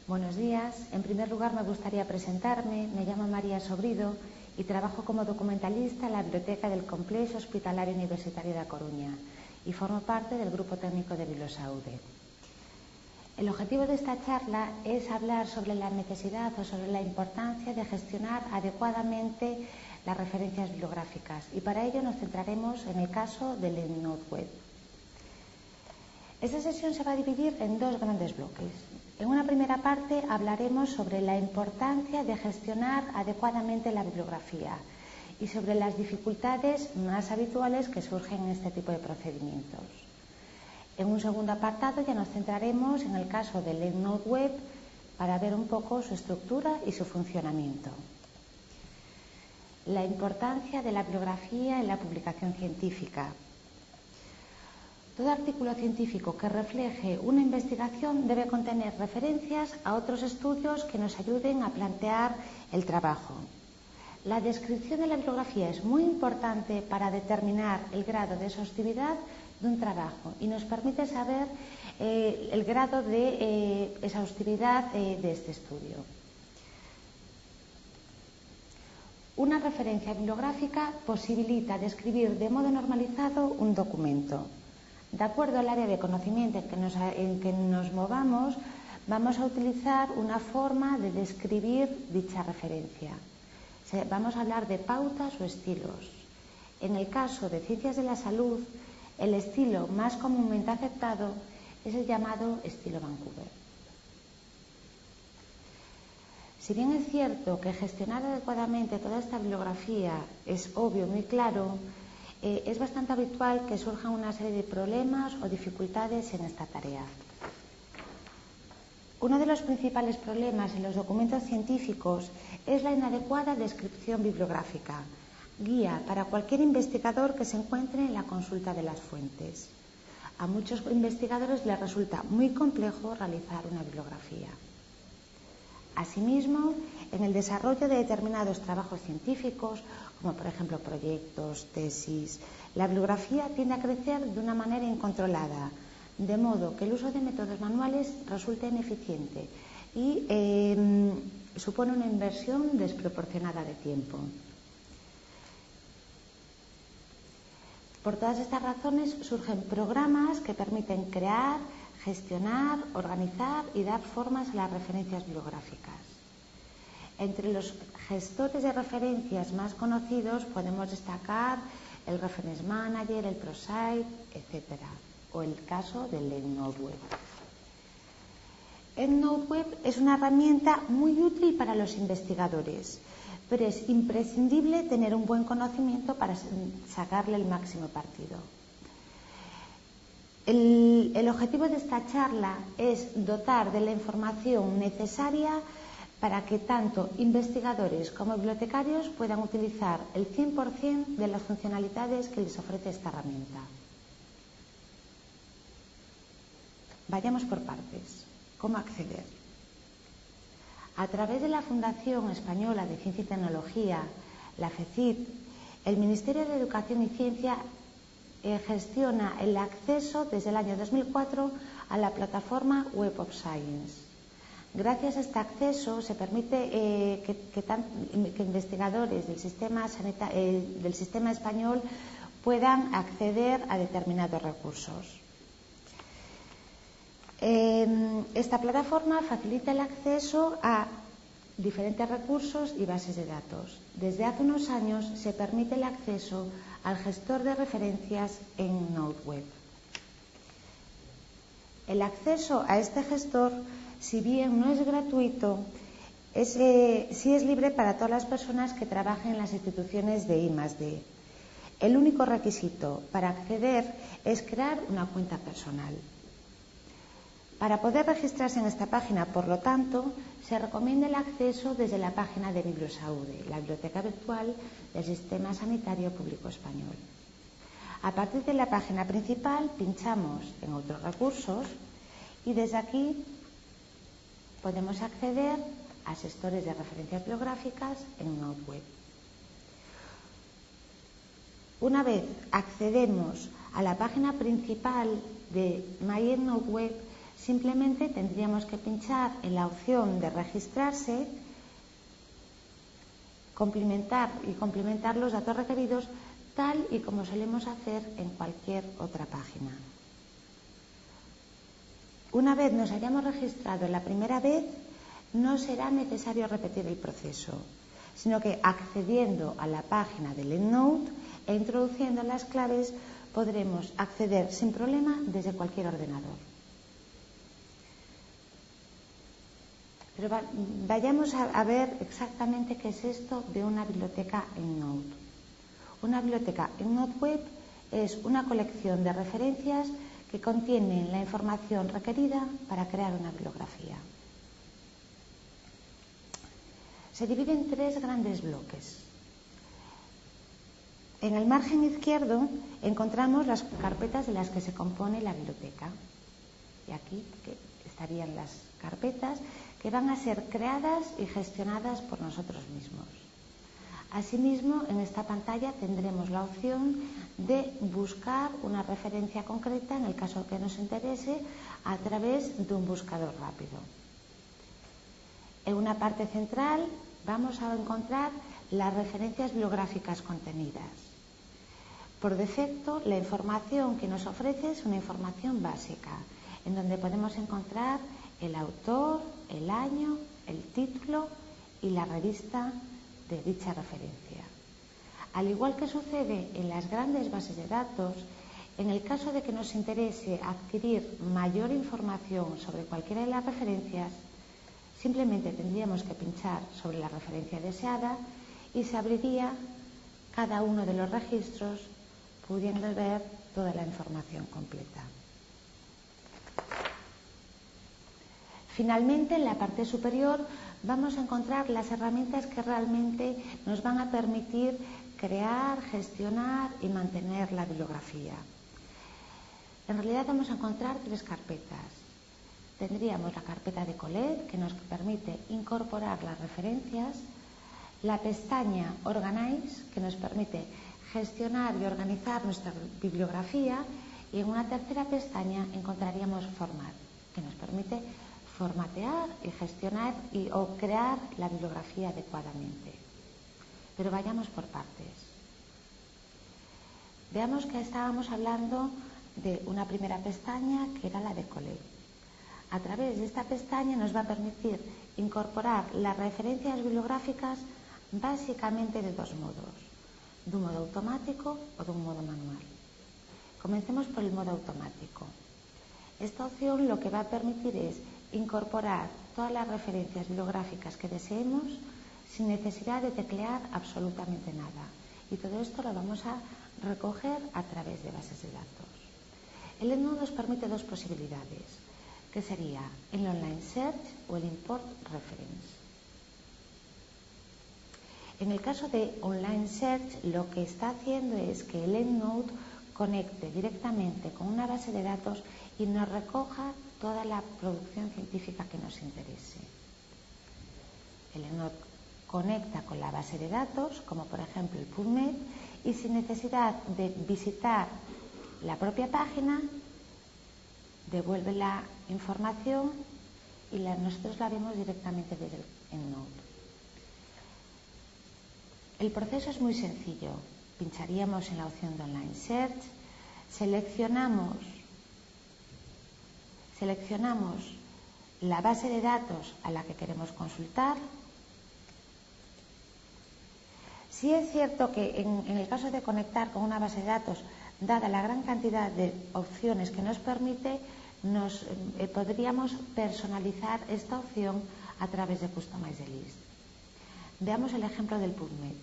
Buenos días. En primer lugar, me gustaría presentarme. Me llamo María Sobrido y trabajo como documentalista en la Biblioteca del Complexo Hospitalario Universitario da Coruña y formo parte del Grupo Técnico de Bibliosaude. El objetivo de esta charla es hablar sobre la necesidad o sobre la importancia de gestionar adecuadamente las referencias bibliográficas, y para ello nos centraremos en el caso del EndNote Web. Esta sesión se va a dividir en dos grandes bloques. En una primera parte hablaremos sobre la importancia de gestionar adecuadamente la bibliografía y sobre las dificultades más habituales que surgen en este tipo de procedimientos. En un segundo apartado ya nos centraremos en el caso del EndNote Web para ver un poco su estructura y su funcionamiento. La importancia de la bibliografía en la publicación científica. Todo artículo científico que refleje una investigación debe contener referencias a otros estudios que nos ayuden a plantear el trabajo. La descripción de la bibliografía es muy importante para determinar el grado de exhaustividad de un trabajo y nos permite saber el grado de exhaustividad de este estudio. Una referencia bibliográfica posibilita describir de modo normalizado un documento. De acuerdo al área de conocimiento en que nos movamos, vamos a utilizar una forma de describir dicha referencia. Vamos a hablar de pautas o estilos. En el caso de ciencias de la salud, el estilo más comúnmente aceptado es el llamado estilo Vancouver. Si bien es cierto que gestionar adecuadamente toda esta bibliografía es obvio, muy claro, es bastante habitual que surjan una serie de problemas o dificultades en esta tarea. Uno de los principales problemas en los documentos científicos es la inadecuada descripción bibliográfica, guía para cualquier investigador que se encuentre en la consulta de las fuentes. A muchos investigadores les resulta muy complejo realizar una bibliografía. Asimismo, en el desarrollo de determinados trabajos científicos, como por ejemplo proyectos, tesis, la bibliografía tiende a crecer de una manera incontrolada, de modo que el uso de métodos manuales resulta ineficiente y supone una inversión desproporcionada de tiempo. Por todas estas razones surgen programas que permiten crear, gestionar, organizar y dar formas a las referencias bibliográficas. Entre los gestores de referencias más conocidos podemos destacar el Reference Manager, el ProCite, etc. o el caso del EndNote Web. EndNote Web es una herramienta muy útil para los investigadores, pero es imprescindible tener un buen conocimiento para sacarle el máximo partido. El objetivo de esta charla es dotar de la información necesaria para que tanto investigadores como bibliotecarios puedan utilizar el 100% de las funcionalidades que les ofrece esta herramienta. Vayamos por partes. ¿Cómo acceder? A través de la Fundación Española de Ciencia y Tecnología, la FECIT, el Ministerio de Educación y Ciencia gestiona el acceso desde el año 2004 a la plataforma Web of Science. Gracias a este acceso se permite que investigadores del sistema español puedan acceder a determinados recursos. Esta plataforma facilita el acceso a diferentes recursos y bases de datos. Desde hace unos años se permite el acceso al gestor de referencias EndNote Web. El acceso a este gestor, si bien no es gratuito, sí es libre para todas las personas que trabajen en las instituciones de I+D. El único requisito para acceder es crear una cuenta personal. Para poder registrarse en esta página, por lo tanto, se recomienda el acceso desde la página de Bibliosaude, la biblioteca virtual del Sistema Sanitario Público Español. A partir de la página principal, pinchamos en otros recursos y desde aquí podemos acceder a gestores de referencias bibliográficas en EndNote Web. Una vez accedemos a la página principal de My EndNote Web, Simplemente tendríamos que pinchar en la opción de registrarse, complementar los datos requeridos tal y como solemos hacer en cualquier otra página. Una vez nos hayamos registrado la primera vez, no será necesario repetir el proceso, sino que accediendo a la página del EndNote e introduciendo las claves podremos acceder sin problema desde cualquier ordenador. Pero vayamos a ver exactamente qué es esto de una biblioteca EndNote. Una biblioteca EndNote Web es una colección de referencias que contienen la información requerida para crear una bibliografía. Se divide en 3 grandes bloques. En el margen izquierdo encontramos las carpetas de las que se compone la biblioteca. Y aquí estarían las carpetas que van a ser creadas y gestionadas por nosotros mismos. Asimismo, en esta pantalla tendremos la opción de buscar una referencia concreta, en el caso que nos interese, a través de un buscador rápido. En una parte central vamos a encontrar las referencias bibliográficas contenidas. Por defecto, la información que nos ofrece es una información básica, en donde podemos encontrar el autor, el año, el título y la revista de dicha referencia. Al igual que sucede en las grandes bases de datos, en el caso de que nos interese adquirir mayor información sobre cualquiera de las referencias, simplemente tendríamos que pinchar sobre la referencia deseada y se abriría cada uno de los registros, pudiendo ver toda la información completa. Finalmente, en la parte superior vamos a encontrar las herramientas que realmente nos van a permitir crear, gestionar y mantener la bibliografía. En realidad vamos a encontrar 3 carpetas. Tendríamos la carpeta de Colette, que nos permite incorporar las referencias, la pestaña Organize, que nos permite gestionar y organizar nuestra bibliografía, y en una tercera pestaña encontraríamos Format, que nos permite formatear y gestionar o crear la bibliografía adecuadamente. Pero vayamos por partes. Veamos que estábamos hablando de una primera pestaña que era la de Colette. A través de esta pestaña nos va a permitir incorporar las referencias bibliográficas básicamente de 2 modos, de un modo automático o de un modo manual. Comencemos por el modo automático. Esta opción lo que va a permitir es incorporar todas las referencias bibliográficas que deseemos sin necesidad de teclear absolutamente nada. Y todo esto lo vamos a recoger a través de bases de datos. El EndNote nos permite 2 posibilidades, que sería el Online Search o el Import Reference. En el caso de Online Search, lo que está haciendo es que el EndNote conecte directamente con una base de datos y nos recoja toda la producción científica que nos interese. El EndNote conecta con la base de datos, como por ejemplo el PubMed, y sin necesidad de visitar la propia página, devuelve la información y nosotros la vemos directamente desde el EndNote. El proceso es muy sencillo. Pincharíamos en la opción de Online Search, seleccionamos la base de datos a la que queremos consultar. Sí es cierto que en el caso de conectar con una base de datos, dada la gran cantidad de opciones que nos permite, podríamos personalizar esta opción a través de Customize the List. Veamos el ejemplo del PubMed.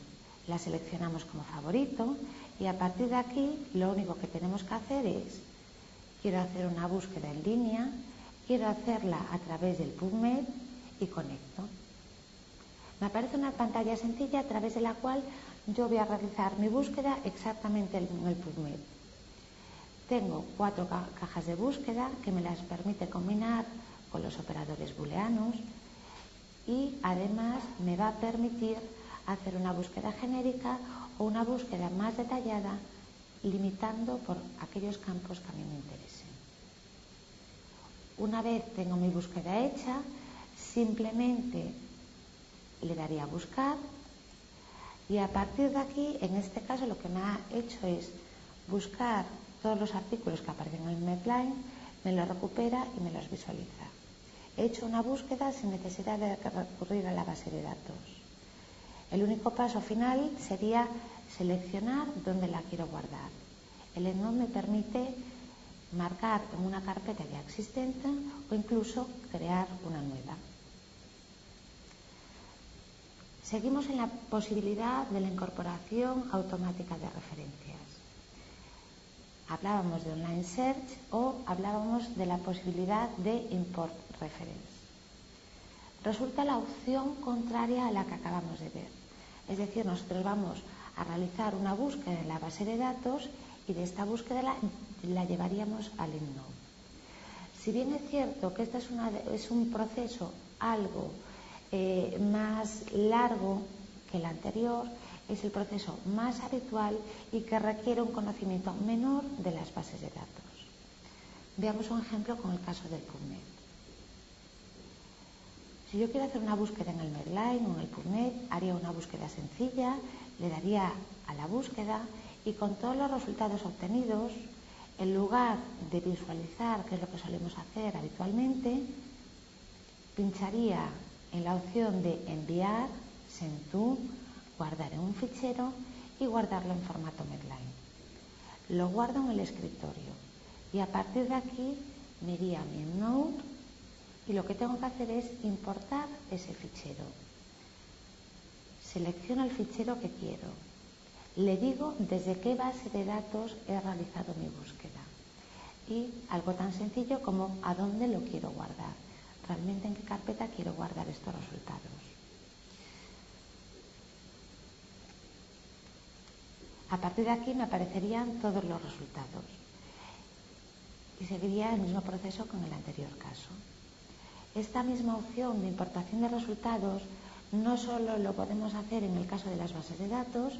La seleccionamos como favorito y a partir de aquí lo único que tenemos que hacer es: quiero hacer una búsqueda en línea, quiero hacerla a través del PubMed y conecto. Me aparece una pantalla sencilla a través de la cual yo voy a realizar mi búsqueda exactamente en el PubMed. Tengo 4 cajas de búsqueda que me las permite combinar con los operadores booleanos y además me va a permitir hacer una búsqueda genérica o una búsqueda más detallada, limitando por aquellos campos que a mí me interesen. Una vez tengo mi búsqueda hecha, simplemente le daría a buscar y a partir de aquí, en este caso, lo que me ha hecho es buscar todos los artículos que aparecen en el Medline, me los recupera y me los visualiza. He hecho una búsqueda sin necesidad de recurrir a la base de datos. El único paso final sería seleccionar dónde la quiero guardar. El EndNote me permite marcar en una carpeta ya existente o incluso crear una nueva. Seguimos en la posibilidad de la incorporación automática de referencias. Hablábamos de online search o hablábamos de la posibilidad de import reference. Resulta la opción contraria a la que acabamos de ver. Es decir, nosotros vamos a realizar una búsqueda en la base de datos y de esta búsqueda la llevaríamos al EndNote. Si bien es cierto que este es un proceso algo más largo que el anterior, es el proceso más habitual y que requiere un conocimiento menor de las bases de datos. Veamos un ejemplo con el caso del PubMed. Si yo quiero hacer una búsqueda en el Medline o en el PubMed, haría una búsqueda sencilla, le daría a la búsqueda y con todos los resultados obtenidos, en lugar de visualizar, que es lo que solemos hacer habitualmente, pincharía en la opción de enviar, send to, guardar en un fichero y guardarlo en formato Medline. Lo guardo en el escritorio y a partir de aquí me iría a mi EndNote y lo que tengo que hacer es importar ese fichero. Selecciono el fichero que quiero. Le digo desde qué base de datos he realizado mi búsqueda y algo tan sencillo como a dónde lo quiero guardar. Realmente en qué carpeta quiero guardar estos resultados. A partir de aquí me aparecerían todos los resultados y seguiría el mismo proceso que en el anterior caso. Esta misma opción de importación de resultados no solo lo podemos hacer en el caso de las bases de datos,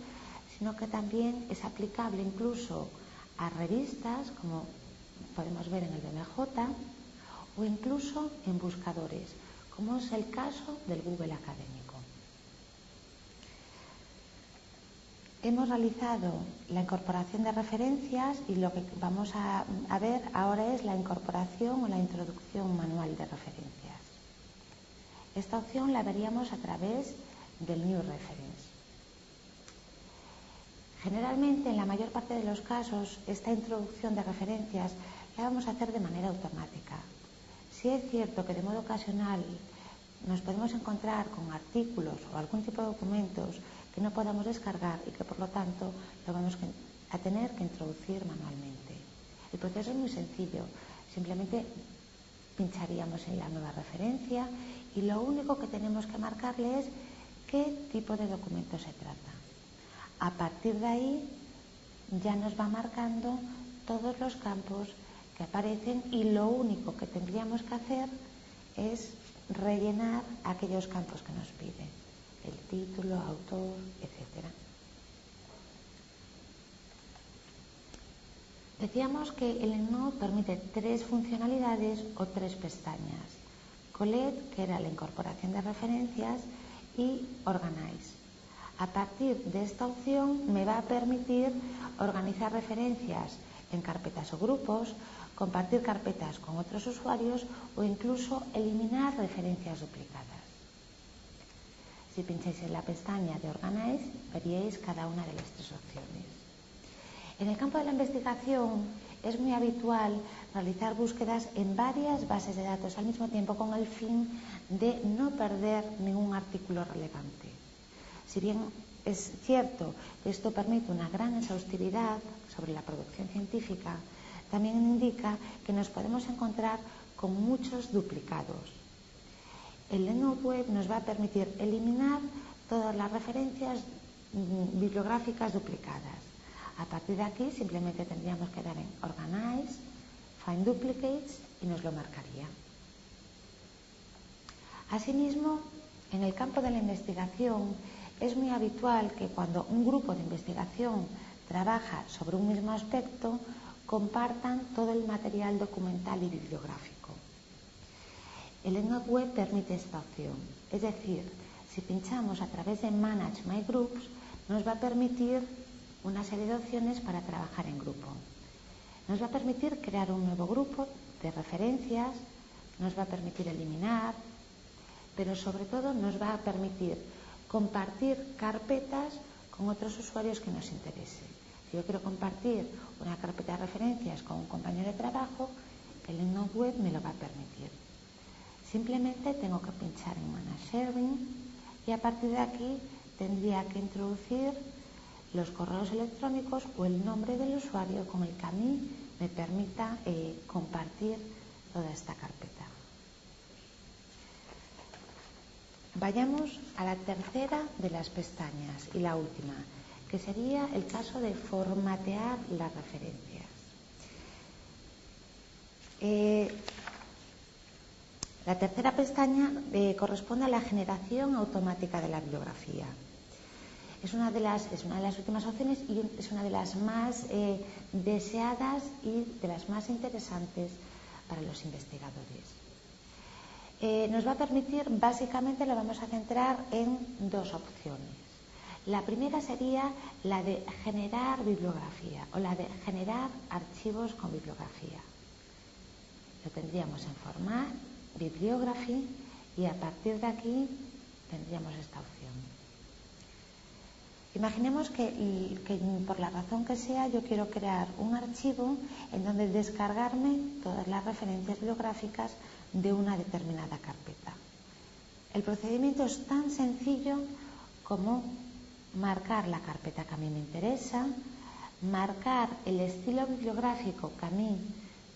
sino que también es aplicable incluso a revistas, como podemos ver en el BMJ, o incluso en buscadores, como es el caso del Google Académico. Hemos realizado la incorporación de referencias y lo que vamos a ver ahora es la incorporación o la introducción manual de referencias. Esta opción la veríamos a través del New Reference. Generalmente, en la mayor parte de los casos, esta introducción de referencias la vamos a hacer de manera automática. Sí es cierto que de modo ocasional nos podemos encontrar con artículos o algún tipo de documentos que no podamos descargar y que por lo tanto lo vamos a tener que introducir manualmente. El proceso es muy sencillo, simplemente pincharíamos en la nueva referencia y lo único que tenemos que marcarle es qué tipo de documento se trata. A partir de ahí ya nos va marcando todos los campos que aparecen y lo único que tendríamos que hacer es rellenar aquellos campos que nos pide, el título, autor, etc. Decíamos que el EndNote permite 3 funcionalidades o 3 pestañas. Collect, que era la incorporación de referencias, y Organize. A partir de esta opción me va a permitir organizar referencias en carpetas o grupos, compartir carpetas con otros usuarios o incluso eliminar referencias duplicadas. Si pincháis en la pestaña de Organize, veríais cada una de las 3 opciones. En el campo de la investigación es muy habitual realizar búsquedas en varias bases de datos al mismo tiempo con el fin de no perder ningún artículo relevante. Si bien es cierto que esto permite una gran exhaustividad sobre la producción científica, también indica que nos podemos encontrar con muchos duplicados. El EndNote Web nos va a permitir eliminar todas las referencias bibliográficas duplicadas. A partir de aquí simplemente tendríamos que dar en Organize, Find Duplicates y nos lo marcaría. Asimismo, en el campo de la investigación es muy habitual que cuando un grupo de investigación trabaja sobre un mismo aspecto, compartan todo el material documental y bibliográfico. El EndNote Web permite esta opción. Es decir, si pinchamos a través de Manage My Groups, nos va a permitir una serie de opciones para trabajar en grupo. Nos va a permitir crear un nuevo grupo de referencias, nos va a permitir eliminar, pero sobre todo nos va a permitir compartir carpetas con otros usuarios que nos interese. Si yo quiero compartir una carpeta de referencias con un compañero de trabajo, el EndNote Web me lo va a permitir. Simplemente tengo que pinchar en Manage Sharing y a partir de aquí tendría que introducir los correos electrónicos o el nombre del usuario con el que a mí me permita compartir toda esta carpeta. Vayamos a la tercera de las pestañas y la última, que sería el caso de formatear las referencias. La tercera pestaña corresponde a la generación automática de la bibliografía. Es una de las últimas opciones y es una de las más deseadas y de las más interesantes para los investigadores. Nos va a permitir, básicamente lo vamos a centrar en dos opciones. La primera sería la de generar bibliografía o la de generar archivos con bibliografía. Lo tendríamos en Format, Bibliography y a partir de aquí tendríamos esta opción. Imaginemos que por la razón que sea yo quiero crear un archivo en donde descargarme todas las referencias bibliográficas de una determinada carpeta. El procedimiento es tan sencillo como marcar la carpeta que a mí me interesa, marcar el estilo bibliográfico que a mí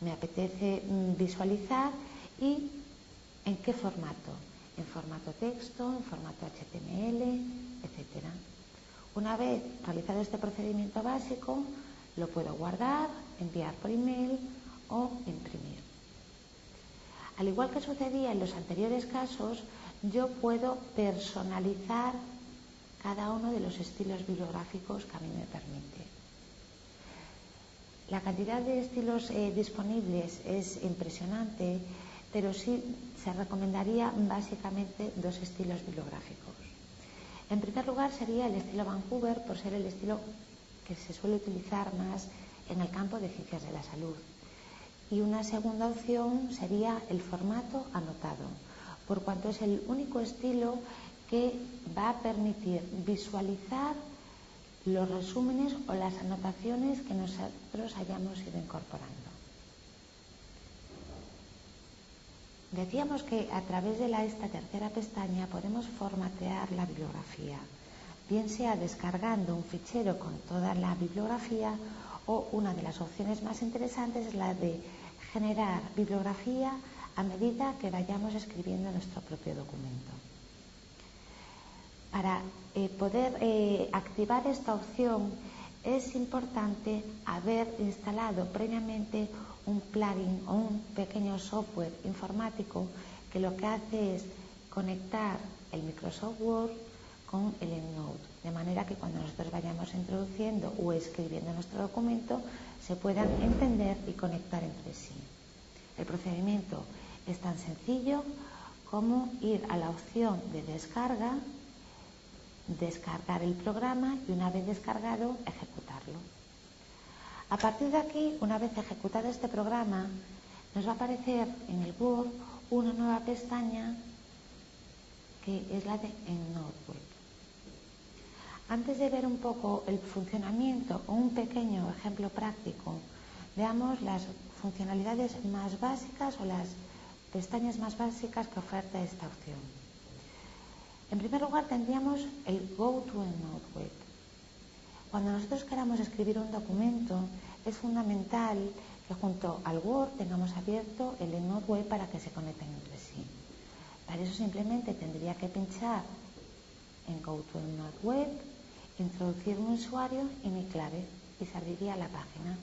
me apetece visualizar y en qué formato, en formato texto, en formato HTML, etc. Una vez realizado este procedimiento básico, lo puedo guardar, enviar por email o imprimir. Al igual que sucedía en los anteriores casos, yo puedo personalizar cada uno de los estilos bibliográficos que a mí me permite. La cantidad de estilos disponibles es impresionante, pero sí se recomendaría básicamente dos estilos bibliográficos. En primer lugar sería el estilo Vancouver, por ser el estilo que se suele utilizar más en el campo de ciencias de la salud. Y una segunda opción sería el formato anotado, por cuanto es el único estilo que va a permitir visualizar los resúmenes o las anotaciones que nosotros hayamos ido incorporando. Decíamos que a través de esta tercera pestaña podemos formatear la bibliografía, bien sea descargando un fichero con toda la bibliografía o una de las opciones más interesantes es la de generar bibliografía a medida que vayamos escribiendo nuestro propio documento. Para poder activar esta opción es importante haber instalado previamente un plugin o un pequeño software informático que lo que hace es conectar el Microsoft Word con el EndNote, de manera que cuando nosotros vayamos introduciendo o escribiendo nuestro documento se puedan entender y conectar entre sí. El procedimiento es tan sencillo como ir a la opción de descarga, descargar el programa y una vez descargado ejecutarlo. A partir de aquí, una vez ejecutado este programa, nos va a aparecer en el Word una nueva pestaña que es la de EndNote Web. Antes de ver un poco el funcionamiento o un pequeño ejemplo práctico, veamos las funcionalidades más básicas o las pestañas más básicas que oferta esta opción. En primer lugar tendríamos el Go to EndNote Web. Cuando nosotros queramos escribir un documento, es fundamental que junto al Word tengamos abierto el EndNote Web para que se conecten entre sí. Para eso simplemente tendría que pinchar en Go to EndNote Web, introducir un usuario y mi clave y se abriría la página.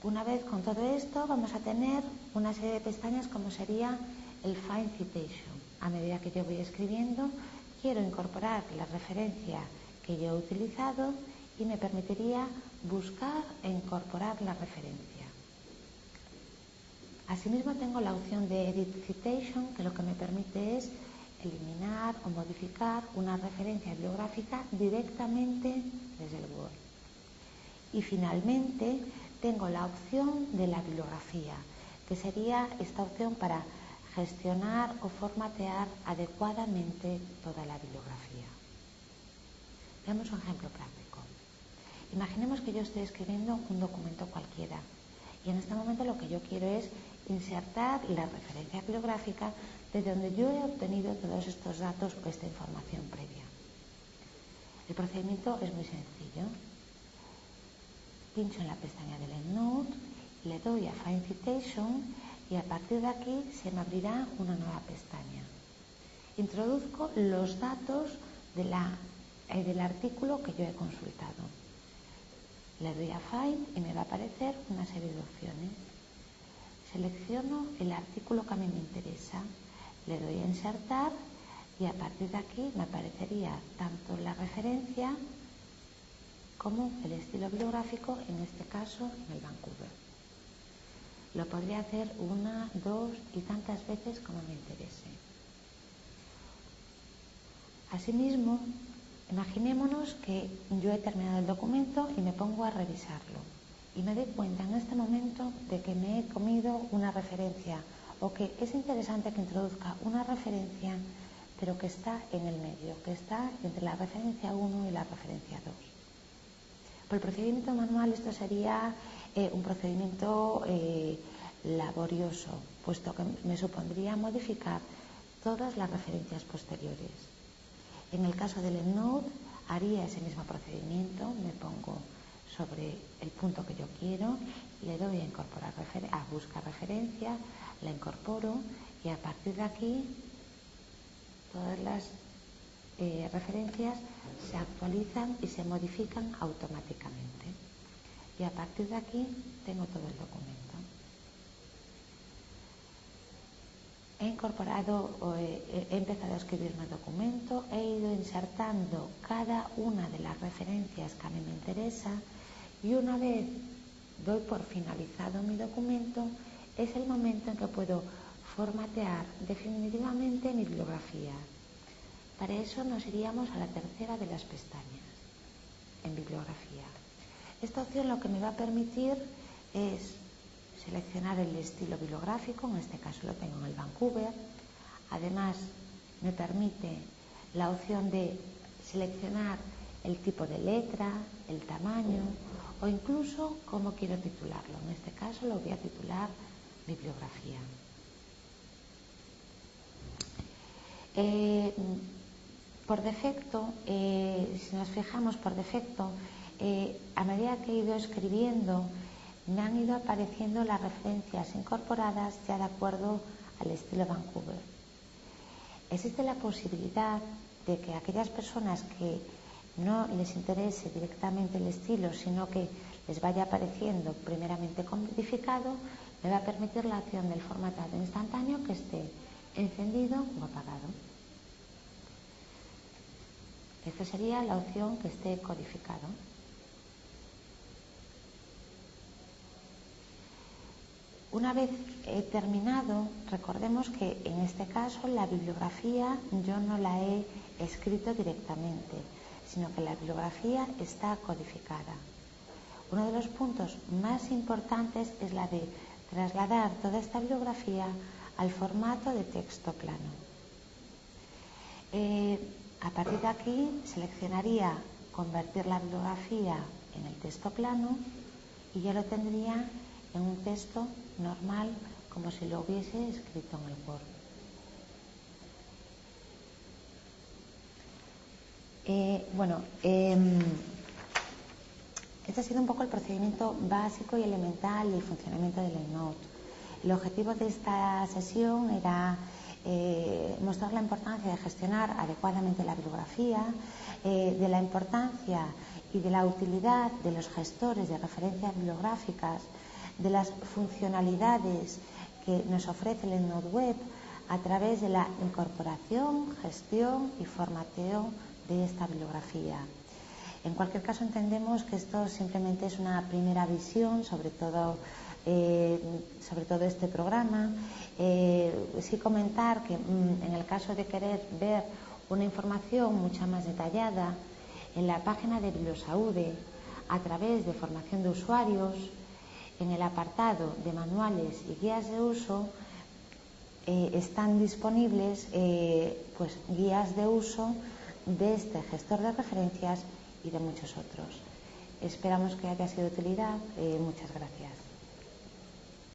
Una vez con todo esto vamos a tener una serie de pestañas como sería el Find Citation. A medida que yo voy escribiendo, quiero incorporar la referencia que yo he utilizado y me permitiría buscar e incorporar la referencia. Asimismo tengo la opción de Edit Citation, que lo que me permite es eliminar o modificar una referencia bibliográfica directamente desde el Word. Y finalmente tengo la opción de la bibliografía, que sería esta opción para gestionar o formatear adecuadamente toda la bibliografía. Veamos un ejemplo práctico. Imaginemos que yo estoy escribiendo un documento cualquiera y en este momento lo que yo quiero es insertar la referencia bibliográfica de donde yo he obtenido todos estos datos o esta información previa. El procedimiento es muy sencillo. Pincho en la pestaña del EndNote, le doy a Find Citation y a partir de aquí se me abrirá una nueva pestaña. Introduzco los datos del artículo que yo he consultado. Le doy a Find y me va a aparecer una serie de opciones. Selecciono el artículo que a mí me interesa, le doy a insertar y a partir de aquí me aparecería tanto la referencia como el estilo bibliográfico, en este caso en el Vancouver. Lo podría hacer una, dos y tantas veces como me interese. Asimismo, imaginémonos que yo he terminado el documento y me pongo a revisarlo y me doy cuenta en este momento de que me he comido una referencia o que es interesante que introduzca una referencia pero que está en el medio, que está entre la referencia 1 y la referencia 2. Por el procedimiento manual esto sería un procedimiento laborioso, puesto que me supondría modificar todas las referencias posteriores. En el caso del EndNote haría ese mismo procedimiento, me pongo sobre el punto que yo quiero, le doy a buscar referencia, la incorporo y a partir de aquí todas las referencias se actualizan y se modifican automáticamente. Y a partir de aquí tengo todo el documento. He empezado a escribir mi documento, he ido insertando cada una de las referencias que a mí me interesa y una vez doy por finalizado mi documento, es el momento en que puedo formatear definitivamente mi bibliografía. Para eso nos iríamos a la tercera de las pestañas, en bibliografía. Esta opción lo que me va a permitir es seleccionar el estilo bibliográfico, en este caso lo tengo en el Vancouver. Además, me permite la opción de seleccionar el tipo de letra, el tamaño o incluso cómo quiero titularlo. En este caso lo voy a titular bibliografía. Por defecto, si nos fijamos por defecto, a medida que he ido escribiendo, me han ido apareciendo las referencias incorporadas ya de acuerdo al estilo Vancouver. Existe la posibilidad de que aquellas personas que no les interese directamente el estilo, sino que les vaya apareciendo primeramente codificado, me va a permitir la opción del formatado instantáneo que esté encendido o apagado. Esta sería la opción que esté codificado. Una vez terminado, recordemos que en este caso la bibliografía yo no la he escrito directamente, sino que la bibliografía está codificada. Uno de los puntos más importantes es la de trasladar toda esta bibliografía al formato de texto plano. A partir de aquí seleccionaría convertir la bibliografía en el texto plano y ya lo tendría en un texto normal como si lo hubiese escrito en el Word. Este ha sido un poco el procedimiento básico y elemental del funcionamiento del EndNote. El objetivo de esta sesión era mostrar la importancia de gestionar adecuadamente la bibliografía, de la importancia y de la utilidad de los gestores de referencias bibliográficas, de las funcionalidades que nos ofrece el EndNote Web a través de la incorporación, gestión y formateo de esta bibliografía. En cualquier caso, entendemos que esto simplemente es una primera visión sobre todo sobre todo este programa. Sí comentar que en el caso de querer ver una información mucho más detallada, en la página de Bibliosaude, a través de formación de usuarios, en el apartado de manuales y guías de uso, están disponibles pues, guías de uso de este gestor de referencias y de muchos otros. Esperamos que haya sido de utilidad. Muchas gracias.